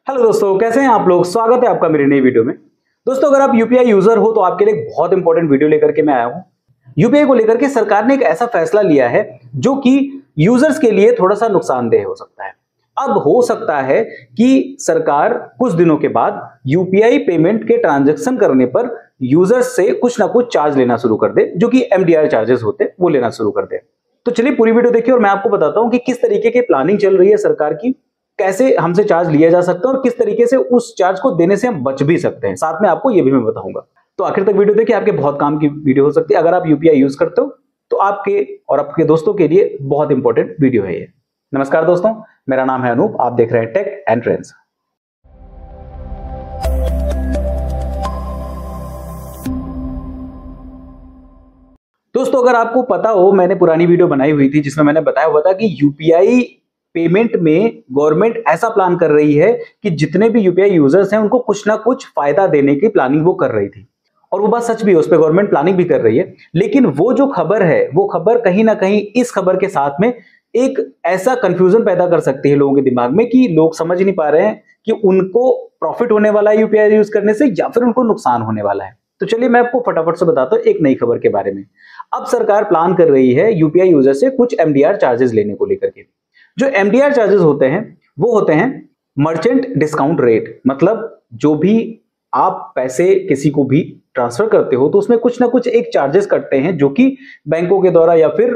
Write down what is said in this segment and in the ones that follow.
Hello दोस्तों, कैसे हैं आप लोग। स्वागत है आपका मेरी नई वीडियो में। दोस्तों, अगर आप यूपीआई यूजर हो तो आपके लिए एक बहुत इंपॉर्टेंट वीडियो लेकर के मैं आया हूं। यूपीआई को लेकर के सरकार ने एक ऐसा फैसला लिया है जो कि यूजर्स के लिए थोड़ा सा नुकसानदेह हो सकता है। अब हो सकता है कि सरकार कुछ दिनों के बाद यूपीआई पेमेंट के ट्रांजैक्शन करने पर यूजर्स से कुछ ना कुछ चार्ज लेना शुरू कर दे, जो कि एमडीआर चार्जेस होते हैं वो लेना शुरू कर दे। तो चलिए पूरी वीडियो देखिए और मैं आपको बताता हूं कि किस तरीके की प्लानिंग चल रही है सरकार की, कैसे हमसे चार्ज लिया जा सकता है और किस तरीके से उस चार्ज को देने से हम बच भी सकते हैं। साथ में आपको ये भी मैं बताऊंगा। तो आखिर तक वीडियो देखिए, आपके बहुत काम की वीडियो हो सकती है। अगर आप यूपीआई यूज करते हो तो आपके और आपके दोस्तों के लिए बहुत इंपॉर्टेंट वीडियो है ये। नमस्कार दोस्तों, मेरा नाम है अनूप, आप देख रहे हैं टेक एंड ट्रेंड्स। दोस्तों, अगर आपको पता हो, मैंने पुरानी वीडियो बनाई हुई थी जिसमें मैंने बताया हुआ था कि यूपीआई पेमेंट में गवर्नमेंट ऐसा प्लान कर रही है कि जितने भी यूपीआई यूजर्स हैं उनको कुछ ना कुछ फायदा देने की प्लानिंग वो कर रही थी। और वो बात सच भी है, उस पर गवर्नमेंट प्लानिंग भी कर रही है। लेकिन वो जो खबर है, वो खबर कहीं ना कहीं इस खबर के साथ में एक ऐसा कंफ्यूजन पैदा कर सकती है लोगों के दिमाग में कि लोग समझ नहीं पा रहे हैं कि उनको प्रॉफिट होने वाला है यूपीआई यूज करने से या फिर उनको नुकसान होने वाला है। तो चलिए मैं आपको फटाफट से बताता हूं एक नई खबर के बारे में। अब सरकार प्लान कर रही है यूपीआई यूजर से कुछ एमडीआर चार्जेस लेने को लेकर के। जो एमडीआर चार्जेस होते हैं वो होते हैं मर्चेंट डिस्काउंट रेट। मतलब जो भी आप पैसे किसी को भी ट्रांसफर करते हो तो उसमें कुछ ना कुछ एक चार्जेस कटते हैं जो कि बैंकों के द्वारा या फिर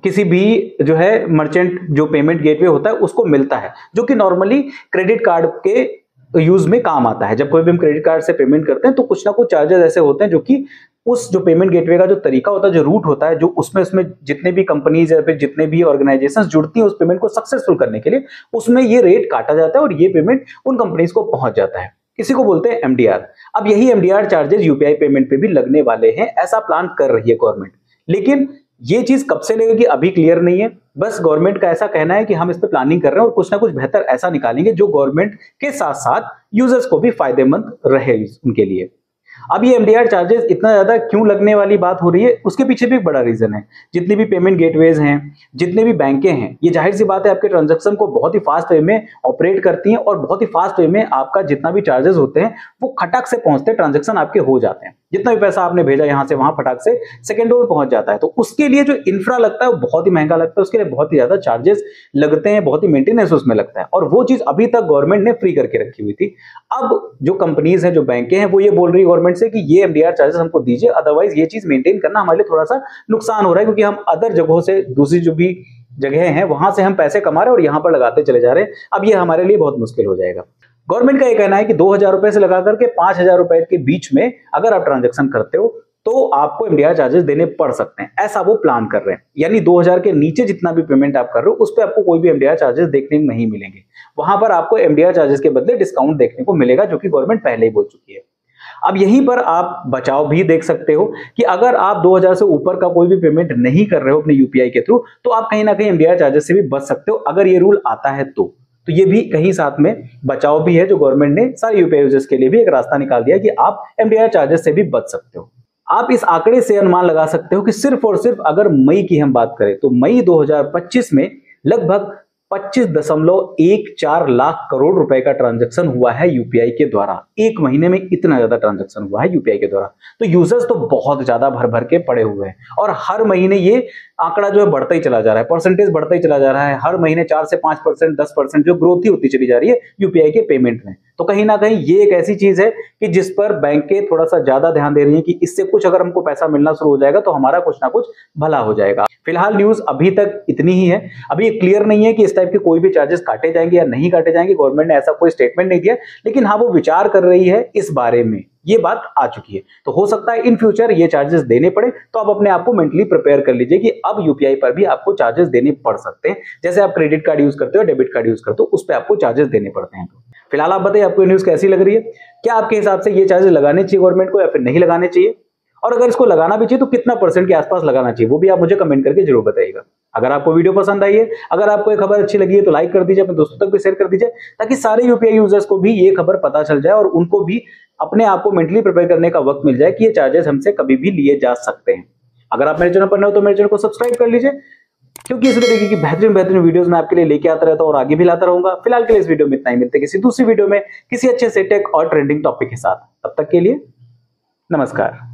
किसी भी जो है मर्चेंट जो पेमेंट गेटवे होता है उसको मिलता है, जो कि नॉर्मली क्रेडिट कार्ड के यूज में काम आता है। जब कोई भी हम क्रेडिट कार्ड से पेमेंट करते हैं तो कुछ ना कुछ चार्जेस ऐसे होते हैं जो कि उस जो पेमेंट गेटवे का जो तरीका होता है, जो रूट होता है, जो उसमें जितने भी कंपनीज या फिर जितने भी ऑर्गेनाइजेशंस जुड़ती हैं उस पेमेंट को सक्सेसफुल करने के लिए, उसमें ये रेट काटा जाता है और ये पेमेंट उन कंपनीज को पहुंच जाता है। इसी को बोलते हैं एमडीआर। अब यही एमडीआर चार्जेस यूपीआई पेमेंट पे भी लगने वाले हैं, ऐसा प्लान कर रही है गवर्नमेंट। लेकिन ये चीज कब से लगेगी अभी क्लियर नहीं है। बस गवर्नमेंट का ऐसा कहना है कि हम इस पे प्लानिंग कर रहे हैं और कुछ ना कुछ बेहतर ऐसा निकालेंगे जो गवर्नमेंट के साथ साथ यूजर्स को भी फायदेमंद रहे उनके लिए। अब ये एमडीआर चार्जेस इतना ज्यादा क्यों लगने वाली बात हो रही है, उसके पीछे भी एक बड़ा रीजन है। जितनी भी पेमेंट गेटवेज हैं, जितने भी बैंकें हैं, ये जाहिर सी बात है आपके ट्रांजैक्शन को बहुत ही फास्ट वे में ऑपरेट करती हैं और बहुत ही फास्ट वे में आपका जितना भी चार्जेस होते हैं वो खटक से पहुंचते, ट्रांजैक्शन आपके हो जाते हैं। जितना भी पैसा आपने भेजा यहां से वहां फटाक से सेकंडों में पहुंच जाता है। तो उसके लिए जो इंफ्रा लगता है वो बहुत ही महंगा लगता है, उसके लिए बहुत ही ज्यादा चार्जेस लगते हैं, बहुत ही मेंटेनेंस उसमें लगता है। और वो चीज अभी तक गवर्नमेंट ने फ्री करके रखी हुई थी। अब जो कंपनीज हैं, जो बैंकें हैं, वो ये बोल रही है गवर्नमेंट से कि ये एमडीआर चार्जेस हमको दीजिए, अदरवाइज ये चीज मेंटेन करना हमारे लिए थोड़ा सा नुकसान हो रहा है, क्योंकि हम अदर जगहों से, दूसरी जो भी जगह हैं वहां से हम पैसे कमा रहे हैं और यहां पर लगाते चले जा रहे हैं। अब ये हमारे लिए बहुत मुश्किल हो जाएगा। गवर्नमेंट का ये कहना है कि 2000 रुपए से लगाकर के 5000 रुपए के बीच में अगर आप ट्रांजैक्शन करते हो तो आपको एमडीआर चार्जेस देने पड़ सकते हैं, ऐसा वो प्लान कर रहे हैं। यानी 2000 के नीचे जितना भी पेमेंट आप कर रहे हो उस पर आपको कोई भी एमडीआर चार्जेस देखने को नहीं मिलेंगे। वहां पर आपको एमडीआर चार्जेस के बदले डिस्काउंट देखने को मिलेगा, जो कि गवर्नमेंट पहले ही बोल चुकी है। अब यहीं पर आप बचाव भी देख सकते हो कि अगर आप 2000 से ऊपर का कोई भी पेमेंट नहीं कर रहे हो अपने यूपीआई के थ्रू, तो आप कहीं ना कहीं एमडीआर चार्जेस से भी बच सकते हो, अगर ये रूल आता है तो ये भी कहीं साथ में बचाव भी है, जो गवर्नमेंट ने सारे यूपीआई यूजर्स के लिए भी एक रास्ता निकाल दिया कि आप एमडीआर चार्जेस से भी बच सकते हो। आप इस आंकड़े से अनुमान लगा सकते हो कि सिर्फ और सिर्फ अगर मई की हम बात करें तो मई 2025 में लगभग 25.14 लाख करोड़ रुपए का ट्रांजैक्शन हुआ है यूपीआई के द्वारा। एक महीने में इतना ज्यादा ट्रांजैक्शन हुआ है यूपीआई के द्वारा। तो यूजर्स तो बहुत ज्यादा भर भर के पड़े हुए हैं और हर महीने ये आंकड़ा जो है बढ़ता ही चला जा रहा है, परसेंटेज बढ़ता ही चला जा रहा है। हर महीने 4 से 5%, 10% जो ग्रोथ ही होती चली जा रही है यूपीआई के पेमेंट में। तो कहीं ना कहीं ये एक ऐसी चीज है कि जिस पर बैंकें थोड़ा सा ज्यादा ध्यान दे रही है कि इससे कुछ अगर हमको पैसा मिलना शुरू हो जाएगा तो हमारा कुछ ना कुछ भला हो जाएगा। फिलहाल न्यूज अभी तक इतनी ही है। अभी ये क्लियर नहीं है कि इस टाइप के कोई भी चार्जेस काटे जाएंगे या नहीं काटे जाएंगे। गवर्नमेंट ने ऐसा कोई स्टेटमेंट नहीं दिया, लेकिन हाँ वो विचार कर रही है इस बारे में, ये बात आ चुकी है। तो हो सकता है इन फ्यूचर ये चार्जेस देने पड़े, तो आप अपने आप को मेंटली प्रिपेयर कर लीजिए कि अब यूपीआई पर भी आपको चार्जेस देने पड़ सकते हैं। जैसे आप क्रेडिट कार्ड यूज करते हो, डेबिट कार्ड यूज करते हो, उस पर आपको चार्जेस देने पड़ते हैं। तो फिलहाल आप बताइए आपको न्यूज कैसी लग रही है। क्या आपके हिसाब से ये चार्जेस लगाने चाहिए गवर्नमेंट को या फिर नहीं लगाने चाहिए, और अगर इसको लगाना भी चाहिए तो कितना परसेंट के आसपास लगाना चाहिए, वो भी आप मुझे कमेंट करके जरूर बताइएगा। अगर आपको वीडियो पसंद आई है, अगर आपको ये खबर अच्छी लगी है तो लाइक कर दीजिए, अपने दोस्तों तक भी शेयर कर दीजिए, ताकि सारे यूपीआई यूजर्स को भी ये खबर पता चल जाए और उनको भी अपने आप को मेंटली प्रिपेयर करने का वक्त मिल जाए कि ये चार्जेस हमसे कभी भी लिए जा सकते हैं। अगर आप मेरे चैनल पर नए हो तो मेरे चैनल को सब्सक्राइब कर लीजिए क्योंकि इस तरीके की बेहतरीन बेहतरीन वीडियोस मैं आपके लिए लेके आता रहता हूं और आगे भी लाता रहूंगा। फिलहाल के लिए इस वीडियो में इतना ही, मिलते हैं किसी दूसरी वीडियो में किसी अच्छे से टेक और ट्रेंडिंग टॉपिक के साथ। तब तक के लिए नमस्कार।